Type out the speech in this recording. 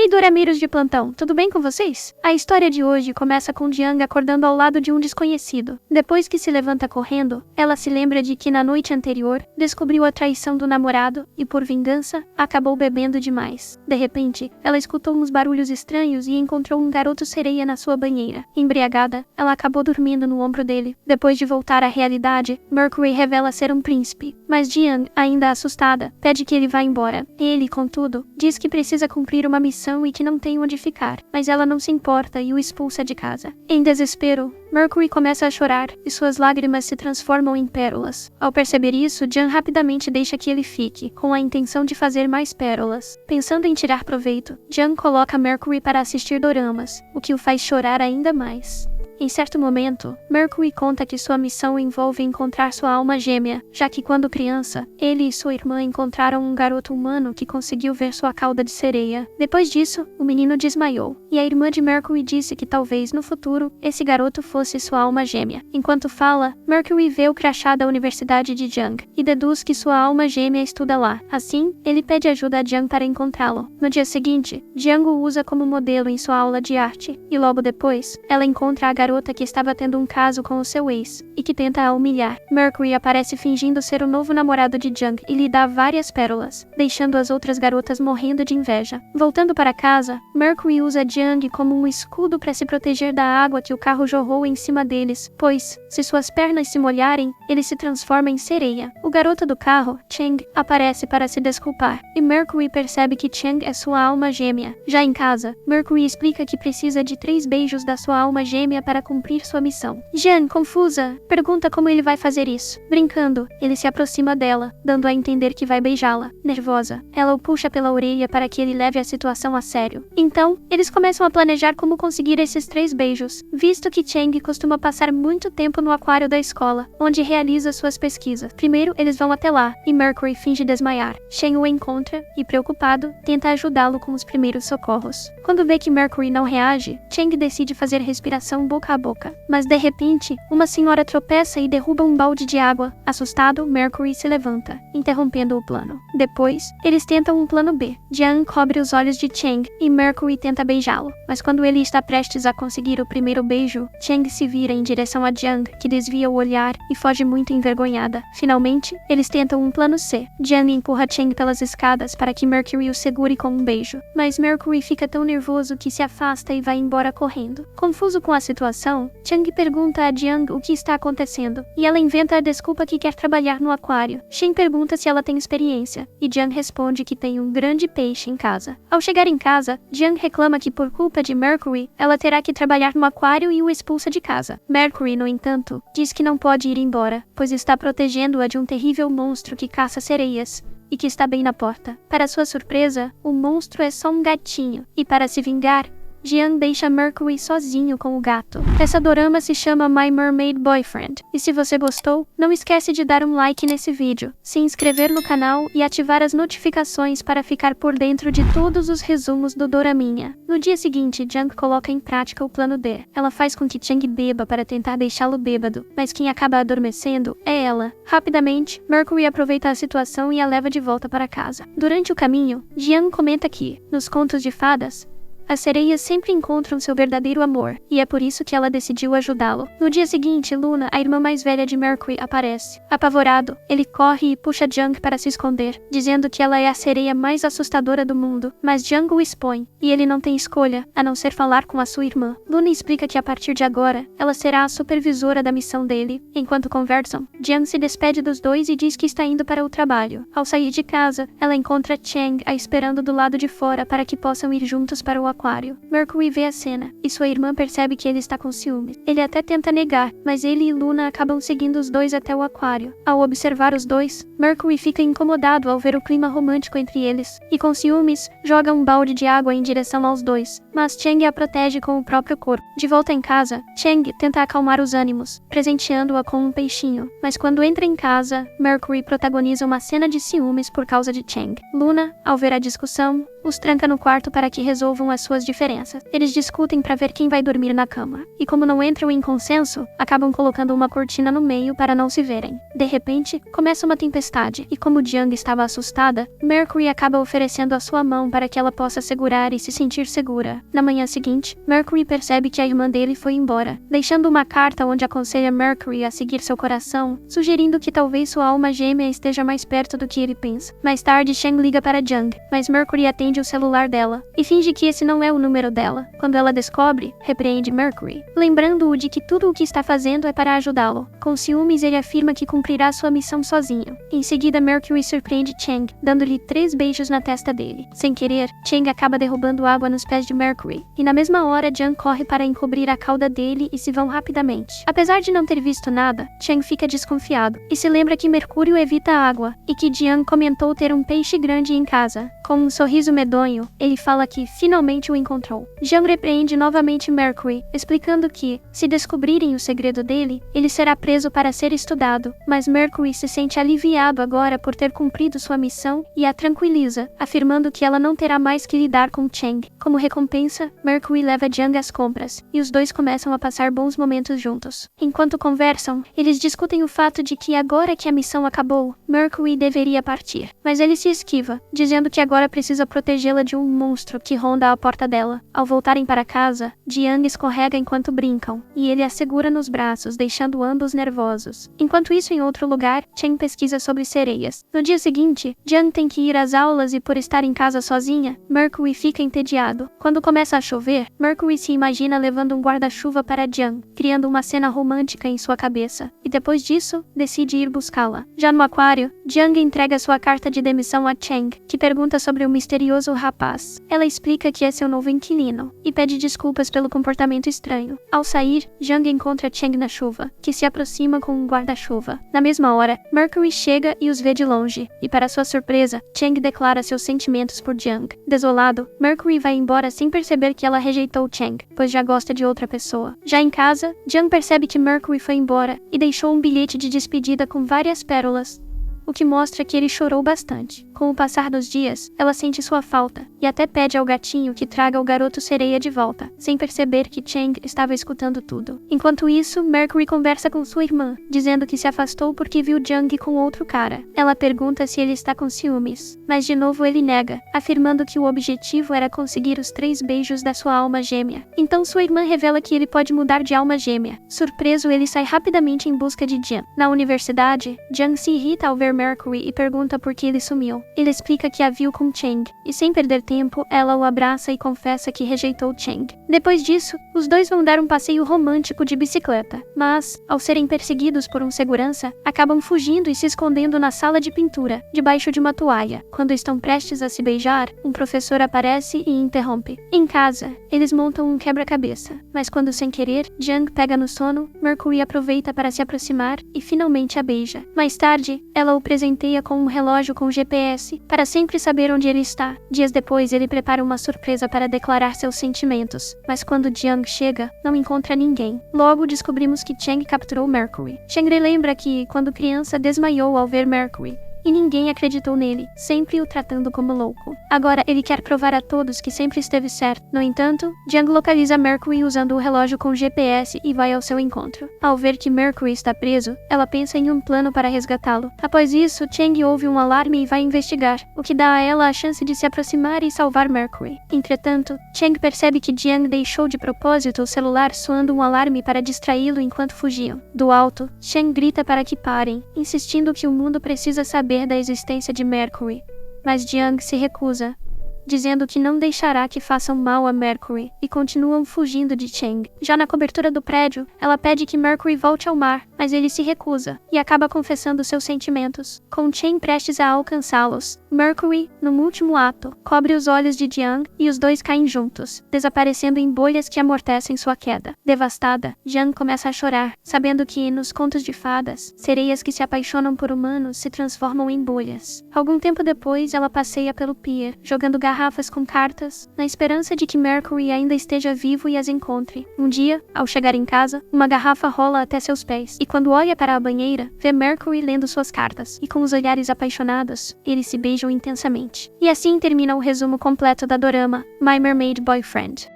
Dorameiros de plantão, tudo bem com vocês? A história de hoje começa com Jiang acordando ao lado de um desconhecido. Depois que se levanta correndo, ela se lembra de que na noite anterior, descobriu a traição do namorado e, por vingança, acabou bebendo demais. De repente, ela escutou uns barulhos estranhos e encontrou um garoto sereia na sua banheira. Embriagada, ela acabou dormindo no ombro dele. Depois de voltar à realidade, Mercury revela ser um príncipe. Mas Jiang, ainda assustada, pede que ele vá embora. Ele, contudo, diz que precisa cumprir uma missão e que não tem onde ficar, mas ela não se importa e o expulsa de casa. Em desespero, Mercury começa a chorar e suas lágrimas se transformam em pérolas. Ao perceber isso, Jiang rapidamente deixa que ele fique, com a intenção de fazer mais pérolas. Pensando em tirar proveito, Jiang coloca Mercury para assistir doramas, o que o faz chorar ainda mais. Em certo momento, Mercury conta que sua missão envolve encontrar sua alma gêmea, já que quando criança, ele e sua irmã encontraram um garoto humano que conseguiu ver sua cauda de sereia. Depois disso, o menino desmaiou, e a irmã de Mercury disse que talvez no futuro, esse garoto fosse sua alma gêmea. Enquanto fala, Mercury vê o crachá da Universidade de Jiang, e deduz que sua alma gêmea estuda lá. Assim, ele pede ajuda a Jiang para encontrá-lo. No dia seguinte, Jiang o usa como modelo em sua aula de arte, e logo depois, ela encontra a garota que estava tendo um caso com o seu ex, e que tenta a humilhar. Mercury aparece fingindo ser o novo namorado de Jiang e lhe dá várias pérolas, deixando as outras garotas morrendo de inveja. Voltando para casa, Mercury usa Jiang como um escudo para se proteger da água que o carro jorrou em cima deles, pois, se suas pernas se molharem, ele se transforma em sereia. O garoto do carro, Cheng, aparece para se desculpar, e Mercury percebe que Cheng é sua alma gêmea. Já em casa, Mercury explica que precisa de 3 beijos da sua alma gêmea para cumprir sua missão. Jiang, confusa, pergunta como ele vai fazer isso. Brincando, ele se aproxima dela, dando a entender que vai beijá-la. Nervosa, ela o puxa pela orelha para que ele leve a situação a sério. Então, eles começam a planejar como conseguir esses 3 beijos, visto que Cheng costuma passar muito tempo no aquário da escola, onde realiza suas pesquisas. Primeiro, eles vão até lá, e Mercury finge desmaiar. Cheng o encontra, e preocupado, tenta ajudá-lo com os primeiros socorros. Quando vê que Mercury não reage, Cheng decide fazer respiração boca a boca. Mas de repente, uma senhora tropeça e derruba um balde de água. Assustado, Mercury se levanta, interrompendo o plano. Depois, eles tentam um plano B. Jiang cobre os olhos de Cheng e Mercury tenta beijá-lo. Mas quando ele está prestes a conseguir o primeiro beijo, Cheng se vira em direção a Jiang, que desvia o olhar e foge muito envergonhada. Finalmente, eles tentam um plano C. Jiang empurra Cheng pelas escadas para que Mercury o segure com um beijo. Mas Mercury fica tão nervoso que se afasta e vai embora correndo. Confuso com a situação, Cheng pergunta a Jiang o que está acontecendo, e ela inventa a desculpa que quer trabalhar no aquário. Shen pergunta se ela tem experiência, e Jiang responde que tem um grande peixe em casa. Ao chegar em casa, Jiang reclama que por culpa de Mercury, ela terá que trabalhar no aquário e o expulsa de casa. Mercury, no entanto, diz que não pode ir embora, pois está protegendo-a de um terrível monstro que caça sereias, e que está bem na porta. Para sua surpresa, o monstro é só um gatinho, e para se vingar, Jiang deixa Mercury sozinho com o gato. Essa dorama se chama My Mermaid Boyfriend. E se você gostou, não esquece de dar um like nesse vídeo, se inscrever no canal e ativar as notificações para ficar por dentro de todos os resumos do doraminha. No dia seguinte, Jiang coloca em prática o plano D. Ela faz com que Cheng beba para tentar deixá-lo bêbado, mas quem acaba adormecendo é ela. Rapidamente, Mercury aproveita a situação e a leva de volta para casa. Durante o caminho, Jiang comenta que, nos contos de fadas, as sereias sempre encontram seu verdadeiro amor, e é por isso que ela decidiu ajudá-lo. No dia seguinte, Luna, a irmã mais velha de Mercury, aparece. Apavorado, ele corre e puxa Jiang para se esconder, dizendo que ela é a sereia mais assustadora do mundo. Mas Jiang o expõe, e ele não tem escolha, a não ser falar com a sua irmã. Luna explica que a partir de agora, ela será a supervisora da missão dele. Enquanto conversam, Jiang se despede dos dois e diz que está indo para o trabalho. Ao sair de casa, ela encontra Cheng a esperando do lado de fora para que possam ir juntos para o aquário. Mercury vê a cena, e sua irmã percebe que ele está com ciúmes. Ele até tenta negar, mas ele e Luna acabam seguindo os dois até o aquário. Ao observar os dois, Mercury fica incomodado ao ver o clima romântico entre eles, e com ciúmes, joga um balde de água em direção aos dois, mas Cheng a protege com o próprio corpo. De volta em casa, Cheng tenta acalmar os ânimos, presenteando-a com um peixinho, mas quando entra em casa, Mercury protagoniza uma cena de ciúmes por causa de Cheng. Luna, ao ver a discussão, os tranca no quarto para que resolvam as suas diferenças. Eles discutem para ver quem vai dormir na cama. E como não entram em consenso, acabam colocando uma cortina no meio para não se verem. De repente, começa uma tempestade, e como Jung estava assustada, Mercury acaba oferecendo a sua mão para que ela possa segurar e se sentir segura. Na manhã seguinte, Mercury percebe que a irmã dele foi embora, deixando uma carta onde aconselha Mercury a seguir seu coração, sugerindo que talvez sua alma gêmea esteja mais perto do que ele pensa. Mais tarde, Chang liga para Jung, mas Mercury atende o celular dela e finge que esse não é o número dela. Quando ela descobre, repreende Mercury, lembrando-o de que tudo o que está fazendo é para ajudá-lo. Com ciúmes, ele afirma que cumprirá sua missão sozinho. Em seguida, Mercury surpreende Chang, dando-lhe 3 beijos na testa dele. Sem querer, Chang acaba derrubando água nos pés de Mercury, e na mesma hora, Jung corre para encobrir a cauda dele e se vão rapidamente. Apesar de não ter visto nada, Chang fica desconfiado e se lembra que Mercúrio evita a água e que Jung comentou ter um peixe grande em casa. Com um sorriso medonho, ele fala que finalmente o encontrou. Jung repreende novamente Mercury, explicando que, se descobrirem o segredo dele, ele será preso para ser estudado, mas Mercury se sente aliviado agora por ter cumprido sua missão e a tranquiliza, afirmando que ela não terá mais que lidar com Chang. Como recompensa, Mercury leva Jung às compras, e os dois começam a passar bons momentos juntos. Enquanto conversam, eles discutem o fato de que agora que a missão acabou, Mercury deveria partir, mas ele se esquiva, dizendo que agora precisa protegê-la de um monstro que ronda a porta dela. Ao voltarem para casa, Jung escorrega enquanto brincam, e ele a segura nos braços, deixando ambos nervosos. Enquanto isso, em outro lugar, Chang pesquisa sobre sereias. No dia seguinte, Jung tem que ir às aulas e por estar em casa sozinha, Mercury fica entediado. Quando começa a chover, Mercury se imagina levando um guarda-chuva para Jung, criando uma cena romântica em sua cabeça, e depois disso, decide ir buscá-la. Já no aquário, Jung entrega sua carta de demissão a Chang, que pergunta sobre o misterioso rapaz. Ela explica que é seu novo inquilino, e pede desculpas pelo comportamento estranho. Ao sair, Jung encontra Chang na chuva, que se aproxima com um guarda-chuva. Na mesma hora, Mercury chega e os vê de longe, e para sua surpresa, Chang declara seus sentimentos por Jung. Desolado, Mercury vai embora sem perceber que ela rejeitou Chang, pois já gosta de outra pessoa. Já em casa, Jung percebe que Mercury foi embora e deixou um bilhete de despedida com várias pérolas, o que mostra que ele chorou bastante. Com o passar dos dias, ela sente sua falta, e até pede ao gatinho que traga o garoto sereia de volta, sem perceber que Chang estava escutando tudo. Enquanto isso, Mercury conversa com sua irmã, dizendo que se afastou porque viu Jung com outro cara. Ela pergunta se ele está com ciúmes, mas de novo ele nega, afirmando que o objetivo era conseguir os 3 beijos da sua alma gêmea. Então sua irmã revela que ele pode mudar de alma gêmea. Surpreso, ele sai rapidamente em busca de Jung. Na universidade, Jung se irrita ao ver Mercury e pergunta por que ele sumiu. Ele explica que a viu com Chang, e sem perder tempo, ela o abraça e confessa que rejeitou Chang. Depois disso, os dois vão dar um passeio romântico de bicicleta, mas, ao serem perseguidos por um segurança, acabam fugindo e se escondendo na sala de pintura, debaixo de uma toalha. Quando estão prestes a se beijar, um professor aparece e interrompe. Em casa, eles montam um quebra-cabeça, mas quando sem querer, Jung pega no sono, Mercury aproveita para se aproximar e finalmente a beija. Mais tarde, ela o presenteia com um relógio com GPS, para sempre saber onde ele está. Dias depois, ele prepara uma surpresa para declarar seus sentimentos, mas quando Jung chega, não encontra ninguém. Logo, descobrimos que Chang capturou Mercury. Chang lembra que, quando criança, desmaiou ao ver Mercury, e ninguém acreditou nele, sempre o tratando como louco. Agora ele quer provar a todos que sempre esteve certo. No entanto, Jung localiza Mercury usando o relógio com GPS e vai ao seu encontro. Ao ver que Mercury está preso, ela pensa em um plano para resgatá-lo. Após isso, Chang ouve um alarme e vai investigar, o que dá a ela a chance de se aproximar e salvar Mercury. Entretanto, Chang percebe que Jung deixou de propósito o celular soando um alarme para distraí-lo enquanto fugiam. Do alto, Chang grita para que parem, insistindo que o mundo precisa saber da existência de Mercury, mas Jung se recusa, dizendo que não deixará que façam mal a Mercury, e continuam fugindo de Chang. Já na cobertura do prédio, ela pede que Mercury volte ao mar, mas ele se recusa, e acaba confessando seus sentimentos. Com Chang prestes a alcançá-los, Mercury, no último ato, cobre os olhos de Jung, e os dois caem juntos, desaparecendo em bolhas que amortecem sua queda. Devastada, Jung começa a chorar, sabendo que, nos contos de fadas, sereias que se apaixonam por humanos se transformam em bolhas. Algum tempo depois, ela passeia pelo pier, jogando garrafas garrafas com cartas, na esperança de que Mercury ainda esteja vivo e as encontre. Um dia, ao chegar em casa, uma garrafa rola até seus pés, e quando olha para a banheira, vê Mercury lendo suas cartas, e com os olhares apaixonados, eles se beijam intensamente. E assim termina o resumo completo da dorama My Mermaid Boyfriend.